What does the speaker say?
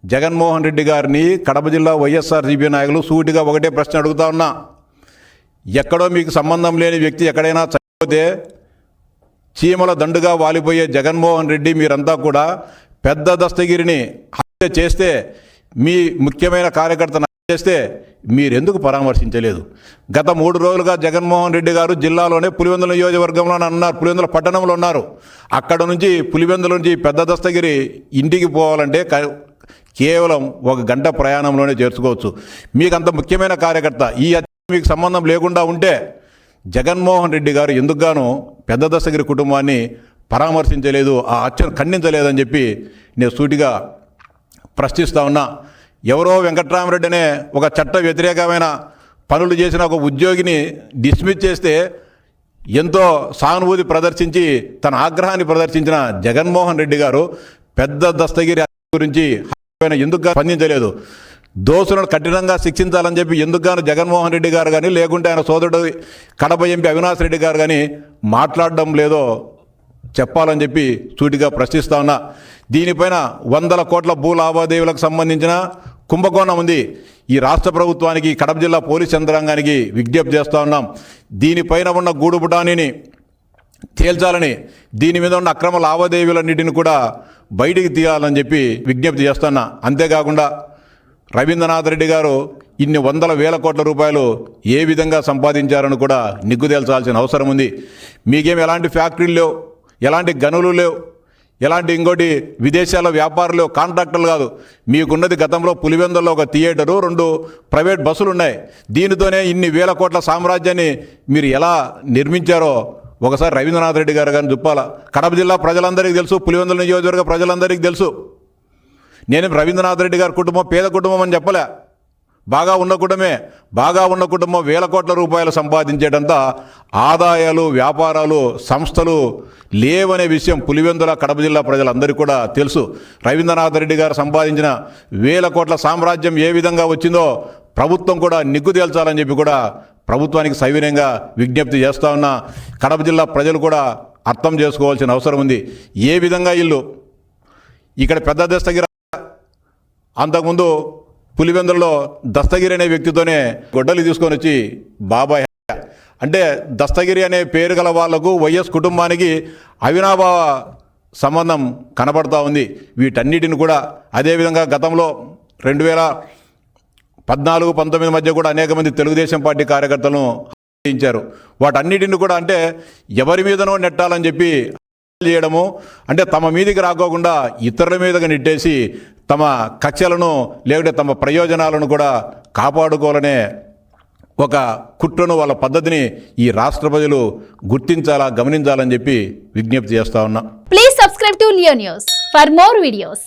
జగన్మోహన్ రెడ్డి గారిని కడప జిల్లా వైఎస్ఆర్సీపీ నాయకులు సూటిగా ఒకటే ప్రశ్న అడుగుతా ఉన్నా. ఎక్కడో మీకు సంబంధం లేని వ్యక్తి ఎక్కడైనా చనిపోతే చీమల దండుగా వాలిపోయే జగన్మోహన్ రెడ్డి మీరంతా కూడా పెద్ద దస్తగిరిని హత్య చేస్తే, మీ ముఖ్యమైన కార్యకర్తను చేస్తే మీరెందుకు పరామర్శించలేదు? గత 3 రోజులుగా జగన్మోహన్ రెడ్డి గారు జిల్లాలోనే పులివెందుల నియోజకవర్గంలో ఉన్నారు, పులివెందుల పట్టణంలో ఉన్నారు. అక్కడ నుంచి పులివెందుల నుంచి పెద్ద దస్తగిరి ఇంటికి పోవాలంటే కేవలం 1 గంట ప్రయాణంలోనే చేర్చుకోవచ్చు. మీకు అంత ముఖ్యమైన కార్యకర్త ఈ మీకు సంబంధం లేకుండా ఉంటే జగన్మోహన్ రెడ్డి గారు ఎందుకుగాను పెద్ద దస్తగిరి కుటుంబాన్ని పరామర్శించలేదు, ఆ హత్యను ఖండించలేదని చెప్పి నేను సూటిగా ప్రశ్నిస్తా ఉన్నా. ఎవరో వెంకట్రామరెడ్డి అనే ఒక చట్ట వ్యతిరేకమైన పనులు చేసిన ఒక ఉద్యోగిని డిస్మిస్ చేస్తే ఎంతో సానుభూతి ప్రదర్శించి తన ఆగ్రహాన్ని ప్రదర్శించిన జగన్మోహన్ రెడ్డి గారు పెద్ద దస్తగిరి గురించి ఎందుకు స్పందించలేదు? దోషులను కఠినంగా శిక్షించాలని చెప్పి ఎందుకుగాను జగన్మోహన్ రెడ్డి గారు కానీ, లేకుంటే ఆయన సోదరుడు కడప ఎంపీ అవినాష్ రెడ్డి గారు కానీ మాట్లాడడం లేదో చెప్పాలని చెప్పి సూటిగా ప్రశ్నిస్తా ఉన్నా. దీనిపైన 100 కోట్ల భూ లావాదేవీలకు సంబంధించిన కుంభకోణం ఉంది. ఈ రాష్ట్ర ప్రభుత్వానికి, కడప జిల్లా పోలీస్ యంత్రాంగానికి విజ్ఞప్తి చేస్తూ ఉన్నాం. దీనిపైన ఉన్న గూడుపుటానిని తేల్చాలని, దీని మీద ఉన్న అక్రమ లావాదేవీలన్నిటిని కూడా బయటికి తీయాలని చెప్పి విజ్ఞప్తి చేస్తున్నా. అంతేకాకుండా రవీంద్రనాథ్ రెడ్డి గారు ఇన్ని 100,000 కోట్ల రూపాయలు ఏ విధంగా సంపాదించారని కూడా నిగ్గు తేల్చాల్సిన అవసరం ఉంది. మీకేం ఎలాంటి ఫ్యాక్టరీలు లేవు, ఎలాంటి గనులు లేవు, ఎలాంటి ఇంకోటి విదేశాల వ్యాపారులు, కాంట్రాక్టర్లు కాదు. మీకున్నది గతంలో పులివెందుల్లో ఒక థియేటరు, 2 ప్రైవేట్ బస్సులు ఉన్నాయి. దీనితోనే ఇన్ని 1,000 కోట్ల సామ్రాజ్యాన్ని మీరు ఎలా నిర్మించారో ఒకసారి రవీంద్రనాథ్ రెడ్డి గారు కానీ చెప్పాలా. కడప జిల్లా ప్రజలందరికీ తెలుసు, పులివెందుల నియోజకవర్గ ప్రజలందరికీ తెలుసు. నేను రవీంద్రనాథ్ రెడ్డి గారి కుటుంబం పేద కుటుంబం అని చెప్పలే, బాగా ఉన్న కుటుంబమే. బాగా ఉన్న కుటుంబం 1,000 కోట్ల రూపాయలు సంపాదించేటంత ఆదాయాలు, వ్యాపారాలు, సంస్థలు లేవనే విషయం పులివెందుల కడప జిల్లా ప్రజలందరికీ కూడా తెలుసు. రవీంద్రనాథ్ రెడ్డి గారు సంపాదించిన 1,000 కోట్ల సామ్రాజ్యం ఏ విధంగా వచ్చిందో ప్రభుత్వం కూడా నిగ్గు తేల్చాలని చెప్పి కూడా ప్రభుత్వానికి సవినయంగా విజ్ఞప్తి చేస్తూ ఉన్నా. కడప జిల్లా ప్రజలు కూడా అర్థం చేసుకోవాల్సిన అవసరం ఉంది. ఏ విధంగా ఇల్లు ఇక్కడ పెద్ద దస్తగిరి, అంతకుముందు పులివెందులలో దస్తగిరి అనే వ్యక్తితోనే గొడ్డలు తీసుకొని వచ్చి బాబాయ్ అంటే దస్తగిరి అనే పేరు గల వాళ్లకు వైఎస్ కుటుంబానికి అవినాభావ సంబంధం కనబడతా ఉంది. వీటన్నిటిని కూడా అదేవిధంగా గతంలో 2014-19 మధ్య కూడా అనేక మంది తెలుగుదేశం పార్టీ కార్యకర్తలను హత్యించారు. వాటన్నిటిని కూడా అంటే ఎవరి మీదనో నెట్టాలని చెప్పి చేయడము, అంటే తమ మీదికి రాకోకుండా ఇతరుల మీదకి నెట్టేసి తమ కక్షలను లేకుంటే తమ ప్రయోజనాలను కూడా కాపాడుకోవాలనే ఒక కుట్రను, వాళ్ళ పద్ధతిని ఈ రాష్ట్ర ప్రజలు గుర్తించాలా, గమనించాలని చెప్పి విజ్ఞప్తి చేస్తా ఉన్నా. Please subscribe to Leo news for more videos.